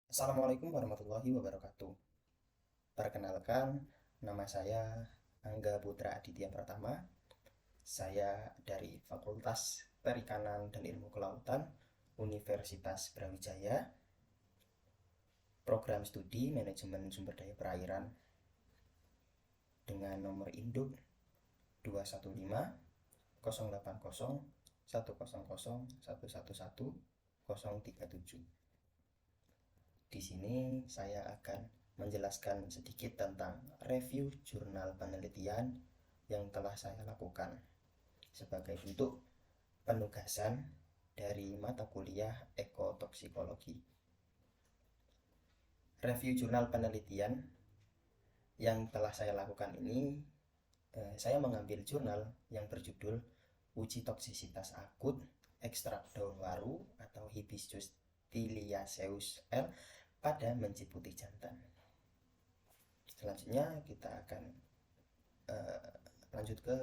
Assalamualaikum warahmatullahi wabarakatuh. Perkenalkan, nama saya Angga Putra Aditya Pratama. Saya dari Fakultas Perikanan dan Ilmu Kelautan Universitas Brawijaya, program studi Manajemen Sumber Daya Perairan dengan nomor induk 215 080 100 111 037. Di sini saya akan menjelaskan sedikit tentang review jurnal penelitian yang telah saya lakukan sebagai bentuk penugasan dari mata kuliah ekotoksikologi. Review jurnal penelitian yang telah saya lakukan ini, saya mengambil jurnal yang berjudul Uji Toksisitas Akut Ekstrak Daun Waru atau Hibiscus tiliaceus L pada mencit putih jantan. Selanjutnya kita akan lanjut ke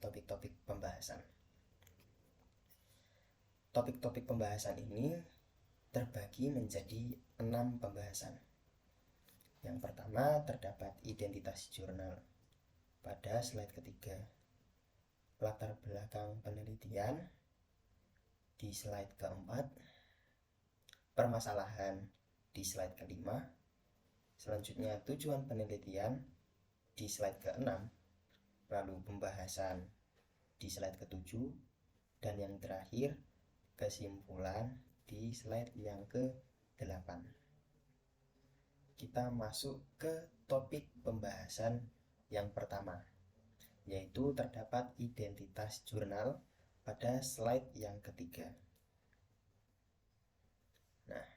topik-topik pembahasan. Topik-topik pembahasan ini terbagi menjadi 6 pembahasan. Yang pertama terdapat identitas jurnal pada slide ketiga, latar belakang penelitian di slide keempat, permasalahan di slide kelima, selanjutnya tujuan penelitian di slide keenam, lalu pembahasan di slide ketujuh, dan yang terakhir kesimpulan di slide yang ke-8. Kita masuk ke topik pembahasan yang pertama, yaitu terdapat identitas jurnal pada slide yang ketiga. Nah,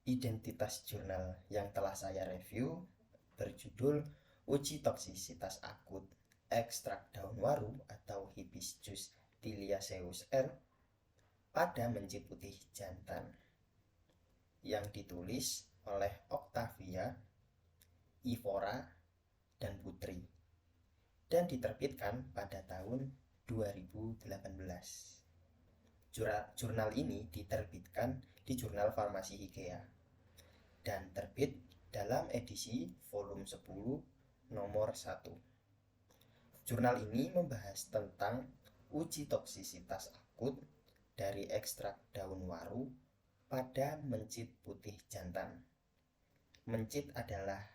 identitas jurnal yang telah saya review berjudul Uji Toksisitas Akut Ekstrak Daun Waru atau Hibiscus tiliaceus L pada mencit putih jantan, yang ditulis oleh Octavia, Ivora, dan Putri, dan diterbitkan pada tahun 2018. Jurnal ini diterbitkan di Jurnal Farmasi IKEA dan terbit dalam edisi volume 10 nomor 1. Jurnal ini membahas tentang uji toksisitas akut dari ekstrak daun waru pada mencit putih jantan. Mencit adalah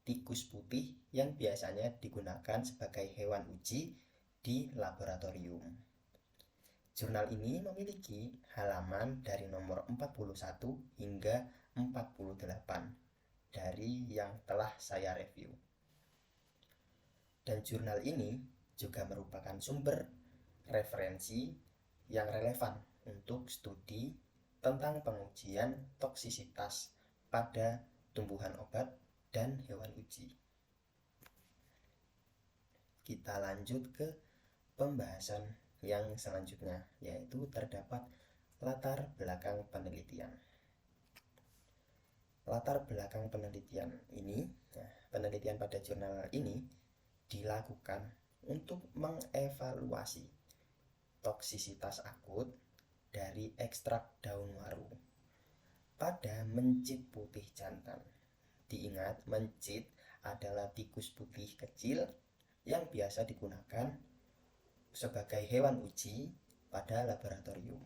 tikus putih yang biasanya digunakan sebagai hewan uji di laboratorium. Jurnal ini memiliki halaman dari nomor 41 hingga 48 dari yang telah saya review. Dan jurnal ini juga merupakan sumber referensi yang relevan untuk studi tentang pengujian toksisitas pada tumbuhan obat dan hewan uji. Kita lanjut ke pembahasan yang selanjutnya, yaitu terdapat latar belakang penelitian. Latar belakang penelitian ini, penelitian pada jurnal ini dilakukan untuk mengevaluasi toksisitas akut dari ekstrak daun waru pada mencit putih jantan. Diingat, mencit adalah tikus putih kecil yang biasa digunakan sebagai hewan uji pada laboratorium.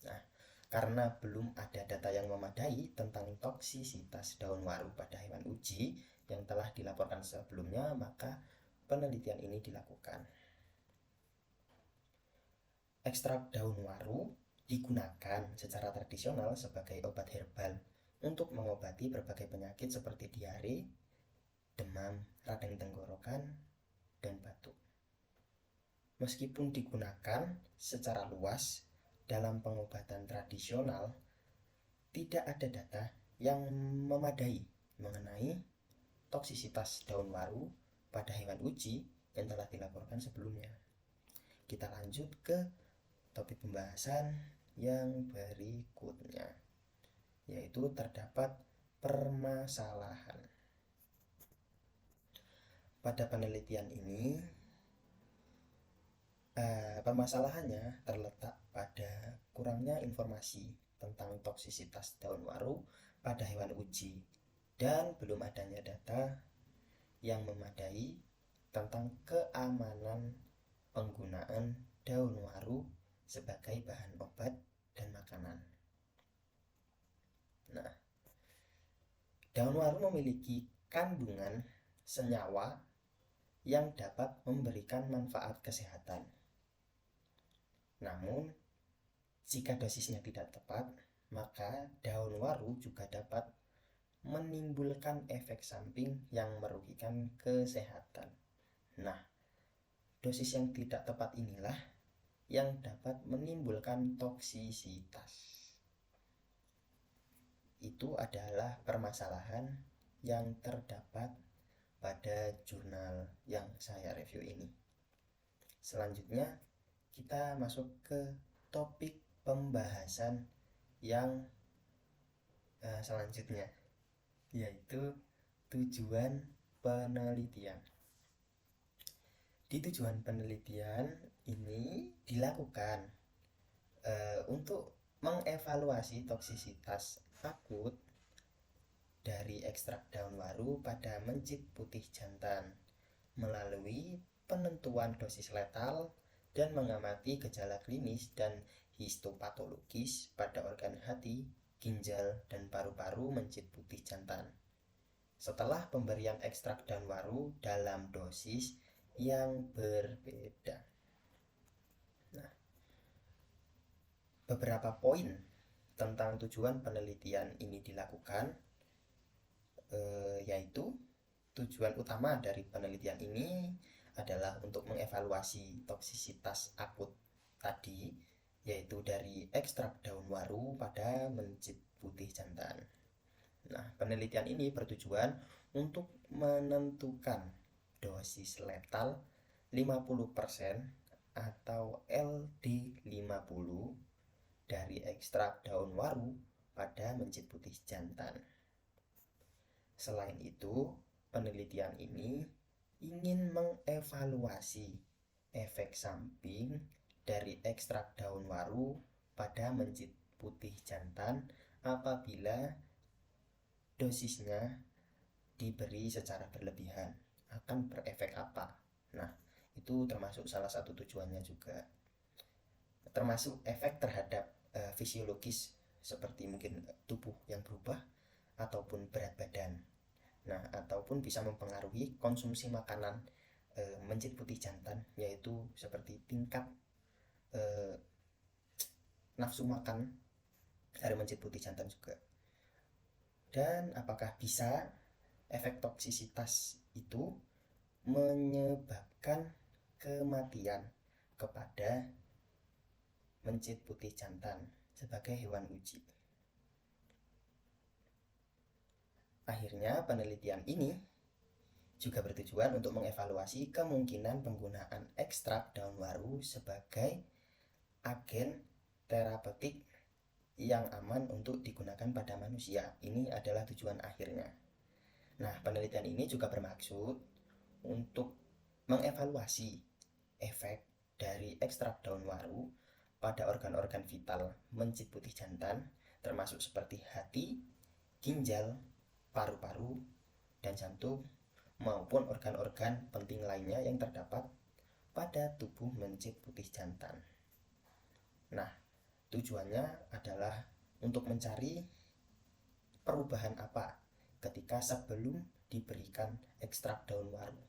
Nah, karena belum ada data yang memadai tentang toksisitas daun waru pada hewan uji yang telah dilaporkan sebelumnya, maka penelitian ini dilakukan. Ekstrak daun waru digunakan secara tradisional sebagai obat herbal untuk mengobati berbagai penyakit seperti diare, demam, radang tenggorokan, dan batuk. Meskipun digunakan secara luas dalam pengobatan tradisional, tidak ada data yang memadai mengenai toksisitas daun waru pada hewan uji yang telah dilaporkan sebelumnya. Kita lanjut ke topik pembahasan yang berikutnya, yaitu terdapat permasalahan. Pada penelitian ini, permasalahannya terletak pada kurangnya informasi tentang toksisitas daun waru pada hewan uji, dan belum adanya data yang memadai tentang keamanan penggunaan daun waru sebagai bahan obat dan makanan. Nah, daun waru memiliki kandungan senyawa yang dapat memberikan manfaat kesehatan. Namun, jika dosisnya tidak tepat, maka daun waru juga dapat menimbulkan efek samping yang merugikan kesehatan. Nah, dosis yang tidak tepat inilah yang dapat menimbulkan toksisitas. Itu adalah permasalahan yang terdapat pada jurnal yang saya review ini. Selanjutnya, kita masuk ke topik pembahasan yang selanjutnya, yaitu tujuan penelitian. Di tujuan penelitian ini dilakukan untuk mengevaluasi toksisitas akut dari ekstrak daun waru pada mencit putih jantan melalui penentuan dosis letal dan mengamati gejala klinis dan histopatologis pada organ hati, ginjal, dan paru-paru mencit putih jantan setelah pemberian ekstrak daun waru dalam dosis yang berbeda. Nah, beberapa poin tentang tujuan penelitian ini dilakukan, yaitu tujuan utama dari penelitian ini adalah untuk mengevaluasi toksisitas akut tadi, yaitu dari ekstrak daun waru pada mencit putih jantan. Nah, penelitian ini bertujuan untuk menentukan dosis letal 50% atau LD50 dari ekstrak daun waru pada mencit putih jantan. Selain itu, penelitian ini ingin mengevaluasi efek samping dari ekstrak daun waru pada mencit putih jantan apabila dosisnya diberi secara berlebihan, akan berefek apa. Nah, itu termasuk salah satu tujuannya juga, termasuk efek terhadap fisiologis seperti mungkin tubuh yang berubah ataupun berat badan. Nah, ataupun bisa mempengaruhi konsumsi makanan mencit putih jantan, yaitu seperti tingkat nafsu makan dari mencit putih jantan juga. Dan apakah bisa efek toksisitas itu menyebabkan kematian kepada mencit putih jantan sebagai hewan uji. Akhirnya, penelitian ini juga bertujuan untuk mengevaluasi kemungkinan penggunaan ekstrak daun waru sebagai agen terapeutik yang aman untuk digunakan pada manusia. Ini adalah tujuan akhirnya. Nah, penelitian ini juga bermaksud untuk mengevaluasi efek dari ekstrak daun waru pada organ-organ vital mencit putih jantan, termasuk seperti hati, ginjal, paru-paru, dan jantung, maupun organ-organ penting lainnya yang terdapat pada tubuh mencit putih jantan. Nah, tujuannya adalah untuk mencari perubahan apa ketika sebelum diberikan ekstrak daun waru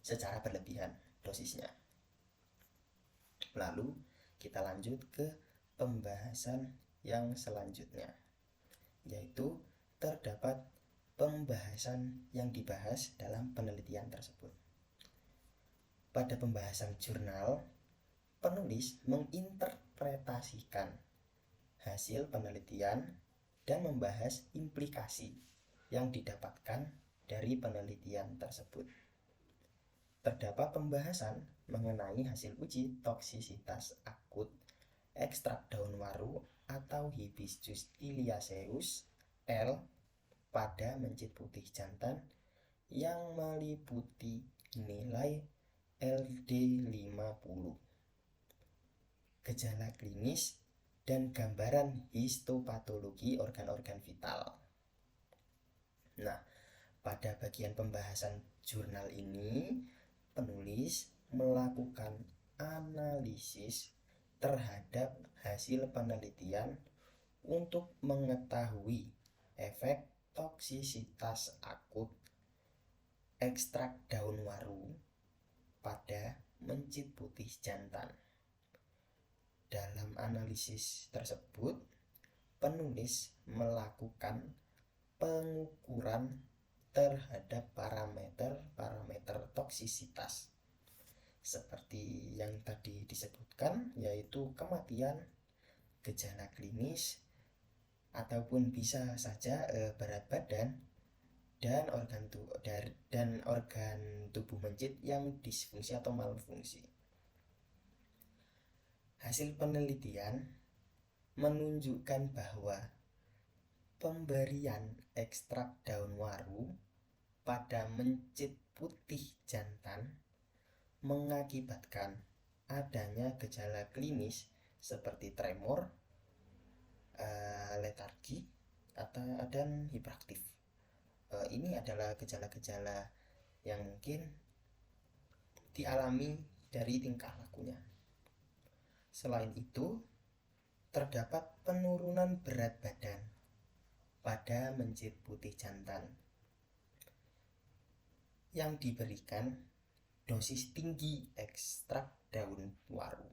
secara berlebihan dosisnya. Lalu kita lanjut ke pembahasan yang selanjutnya, yaitu terdapat pembahasan yang dibahas dalam penelitian tersebut. Pada pembahasan jurnal, penulis menginterpretasikan hasil penelitian dan membahas implikasi yang didapatkan dari penelitian tersebut. Terdapat pembahasan mengenai hasil uji toksisitas akut ekstrak daun waru atau Hibiscus iliaceus L pada mencit putih jantan yang meliputi nilai LD50. Gejala klinis dan gambaran histopatologi organ-organ vital. Nah, pada bagian pembahasan jurnal ini, penulis melakukan analisis terhadap hasil penelitian untuk mengetahui efek toksisitas akut ekstrak daun waru pada mencit putih jantan. Dalam analisis tersebut, penulis melakukan pengukuran terhadap parameter toksisitas seperti yang tadi disebutkan, yaitu kematian, gejala klinis, ataupun bisa saja berat badan dan organ tubuh mencit yang disfungsi atau malfungsi. Hasil penelitian menunjukkan bahwa pemberian ekstrak daun waru pada mencit putih jantan mengakibatkan adanya gejala klinis seperti tremor, letargi, dan hiperaktif. Ini adalah gejala-gejala yang mungkin dialami dari tingkah lakunya. Selain itu, terdapat penurunan berat badan pada mencit putih jantan yang diberikan dosis tinggi ekstrak daun waru,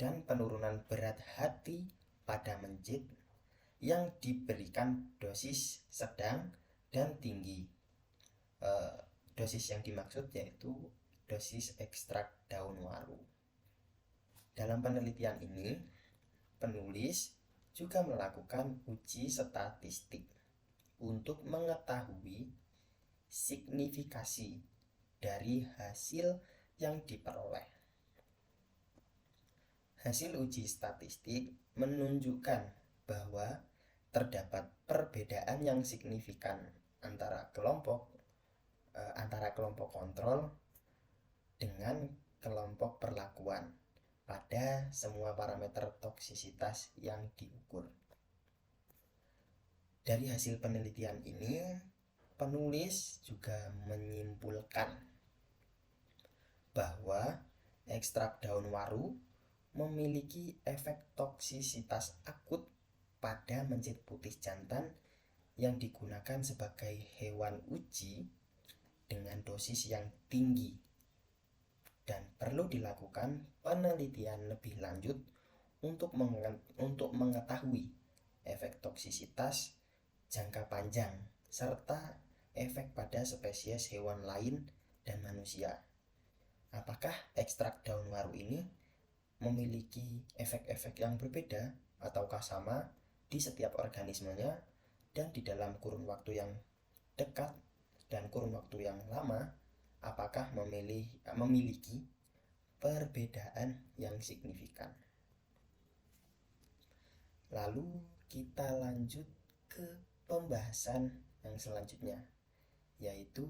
dan penurunan berat hati pada mencit yang diberikan dosis sedang dan tinggi. Dosis yang dimaksud yaitu dosis ekstrak daun waru. Dalam penelitian ini, penulis juga melakukan uji statistik untuk mengetahui signifikasi dari hasil yang diperoleh. Hasil uji statistik menunjukkan bahwa terdapat perbedaan yang signifikan antara kelompok kontrol dengan kelompok perlakuan pada semua parameter toksisitas yang diukur. Dari hasil penelitian ini, penulis juga menyimpulkan bahwa ekstrak daun waru memiliki efek toksisitas akut pada mencit putih jantan yang digunakan sebagai hewan uji dengan dosis yang tinggi, dan perlu dilakukan penelitian lebih lanjut untuk mengetahui efek toksisitas jangka panjang serta efek pada spesies hewan lain dan manusia. Apakah ekstrak daun waru ini memiliki efek-efek yang berbeda ataukah sama di setiap organismenya dan di dalam kurun waktu yang dekat dan kurun waktu yang lama, apakah memiliki perbedaan yang signifikan. Lalu kita lanjut ke pembahasan yang selanjutnya, yaitu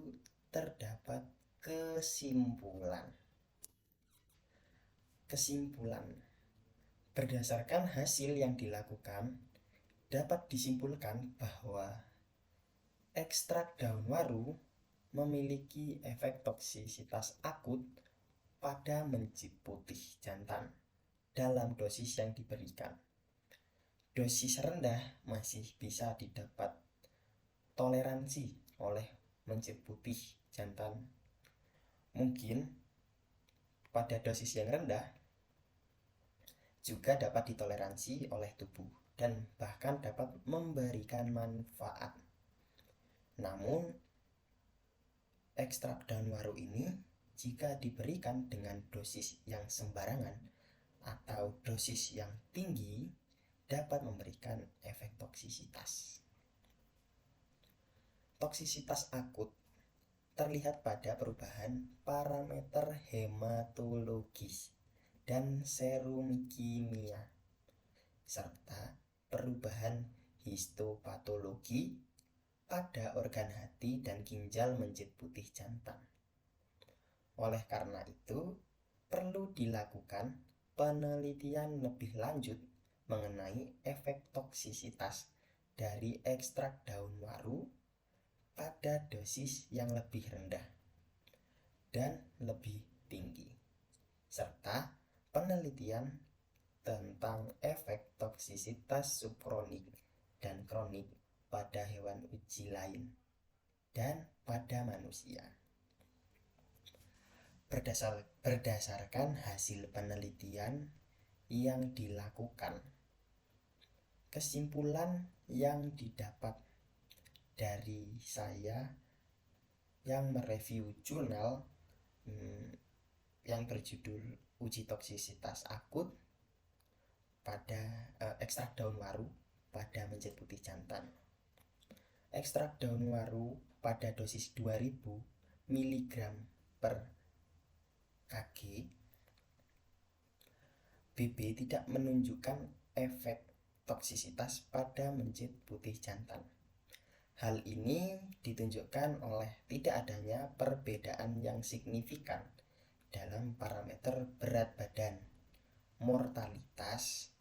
terdapat kesimpulan. Berdasarkan hasil yang dilakukan, dapat disimpulkan bahwa ekstrak daun waru memiliki efek toksisitas akut pada mencit putih jantan dalam dosis yang diberikan. Dosis rendah masih bisa didapat toleransi oleh mencit putih jantan. Mungkin pada dosis yang rendah juga dapat ditoleransi oleh tubuh dan bahkan dapat memberikan manfaat. Namun, ekstrak daun waru ini jika diberikan dengan dosis yang sembarangan atau dosis yang tinggi dapat memberikan efek toksisitas. Toksisitas akut terlihat pada perubahan parameter hematologis dan serumikimia serta perubahan histopatologi pada organ hati dan ginjal mencit putih jantan. Oleh karena itu, perlu dilakukan penelitian lebih lanjut mengenai efek toksisitas dari ekstrak daun waru pada dosis yang lebih rendah dan lebih tinggi, serta penelitian tentang efek toksisitas subkronik dan kronik pada hewan uji lain dan pada manusia. Berdasarkan hasil penelitian yang dilakukan, kesimpulan yang didapat dari saya yang mereview jurnal yang berjudul uji toksisitas akut pada ekstrak daun waru pada mencit putih jantan. Ekstrak daun waru pada dosis 2000 mg per kg BB tidak menunjukkan efek toksisitas pada mencit putih jantan. Hal ini ditunjukkan oleh tidak adanya perbedaan yang signifikan dalam parameter berat badan, mortalitas,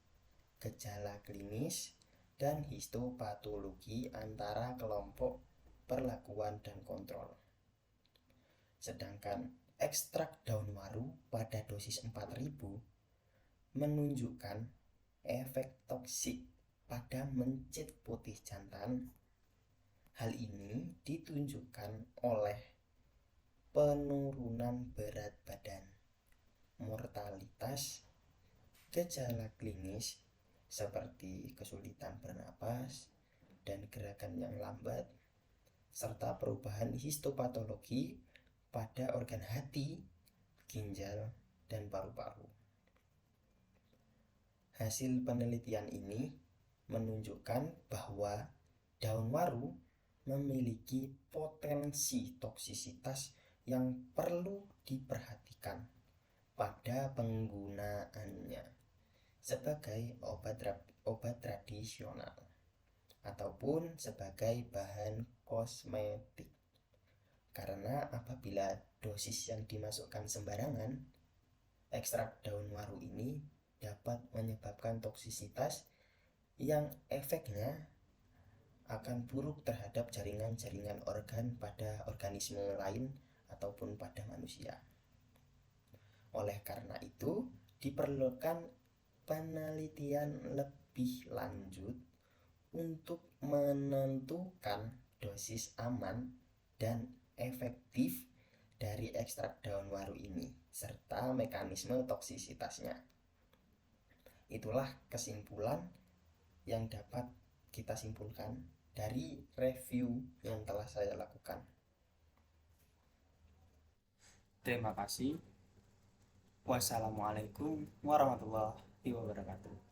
gejala klinis, dan histopatologi antara kelompok perlakuan dan kontrol. Sedangkan ekstrak daun waru pada dosis 4000 menunjukkan efek toksik pada mencit putih jantan. Hal ini ditunjukkan oleh penurunan berat badan, mortalitas, gejala klinis seperti kesulitan bernapas dan gerakan yang lambat, serta perubahan histopatologi pada organ hati, ginjal, dan paru-paru. Hasil penelitian ini menunjukkan bahwa daun waru memiliki potensi toksisitas yang perlu diperhatikan pada penggunaannya sebagai obat tradisional ataupun sebagai bahan kosmetik. Karena apabila dosis yang dimasukkan sembarangan, ekstrak daun waru ini dapat menyebabkan toksisitas yang efeknya akan buruk terhadap jaringan-jaringan organ pada organisme lain ataupun pada manusia. Oleh karena itu, diperlukan penelitian lebih lanjut untuk menentukan dosis aman dan efektif dari ekstrak daun waru ini serta mekanisme toksisitasnya. Itulah kesimpulan yang dapat kita simpulkan dari review yang telah saya lakukan. Terima kasih. Wassalamualaikum warahmatullahi wabarakatuh.